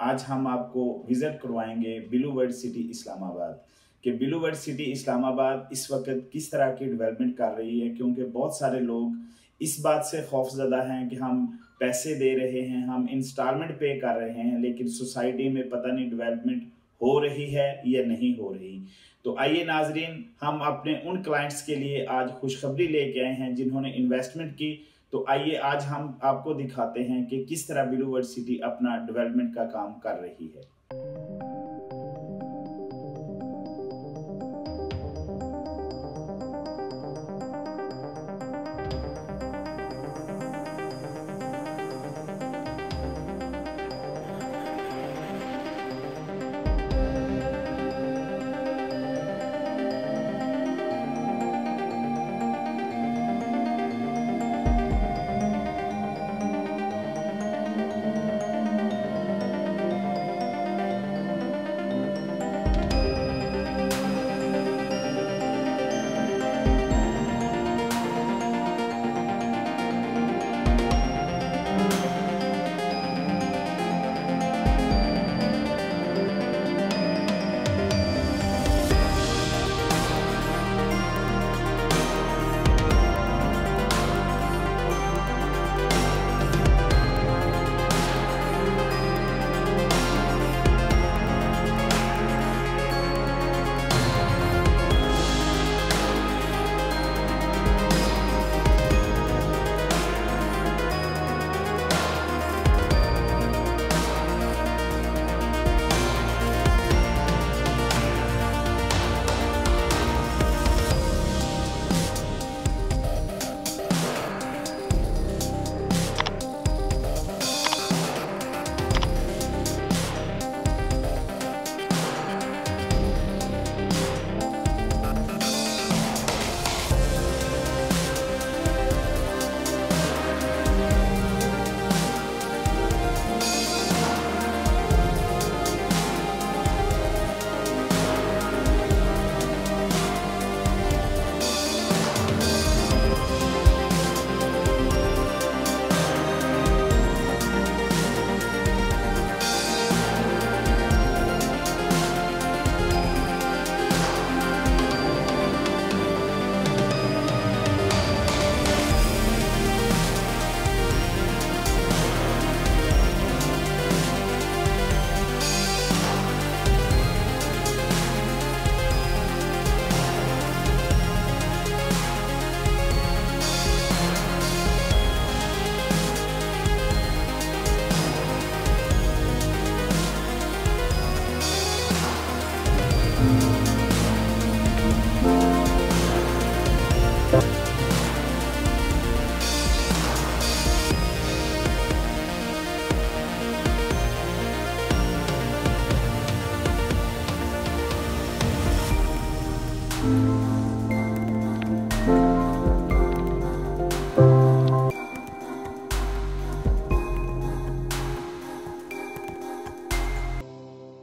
आज हम आपको विजिट करवाएंगे ब्लू वर्ल्ड सिटी इस्लामाबाद कि ब्लू वर्ल्ड सिटी इस्लामाबाद इस वक्त किस तरह की डेवलपमेंट कर रही है, क्योंकि बहुत सारे लोग इस बात से खौफजदा हैं कि हम पैसे दे रहे हैं, हम इंस्टॉलमेंट पे कर रहे हैं, लेकिन सोसाइटी में पता नहीं डेवलपमेंट हो रही है या नहीं हो रही। तो आइए नाजरीन, हम अपने उन क्लाइंट्स के लिए आज खुशखबरी लेके आए हैं जिन्होंने इन्वेस्टमेंट की। तो आइए आज हम आपको दिखाते हैं कि किस तरह ब्लू वर्ल्ड सिटी अपना डेवलपमेंट का काम कर रही है।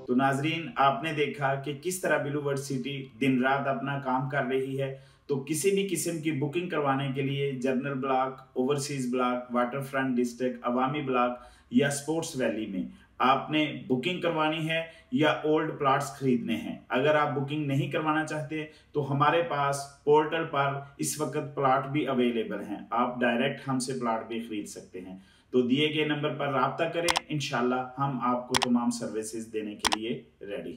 तो नाजरीन, आपने देखा कि किस तरह ब्लू वर्ल्ड सिटी दिन रात अपना काम कर रही है। तो किसी भी किस्म की बुकिंग करवाने के लिए general block, overseas block, waterfront district, अवामी ब्लॉक या स्पोर्ट्स वैली में आपने बुकिंग करवानी है या ओल्ड प्लॉट्स खरीदने हैं। अगर आप बुकिंग नहीं करवाना चाहते तो हमारे पास पोर्टल पर इस वक्त प्लॉट भी अवेलेबल हैं, आप डायरेक्ट हमसे प्लॉट भी खरीद सकते हैं। तो दिए गए नंबर पर राब्ता करें, इंशाल्लाह हम आपको तमाम सर्विसेज देने के लिए रेडी।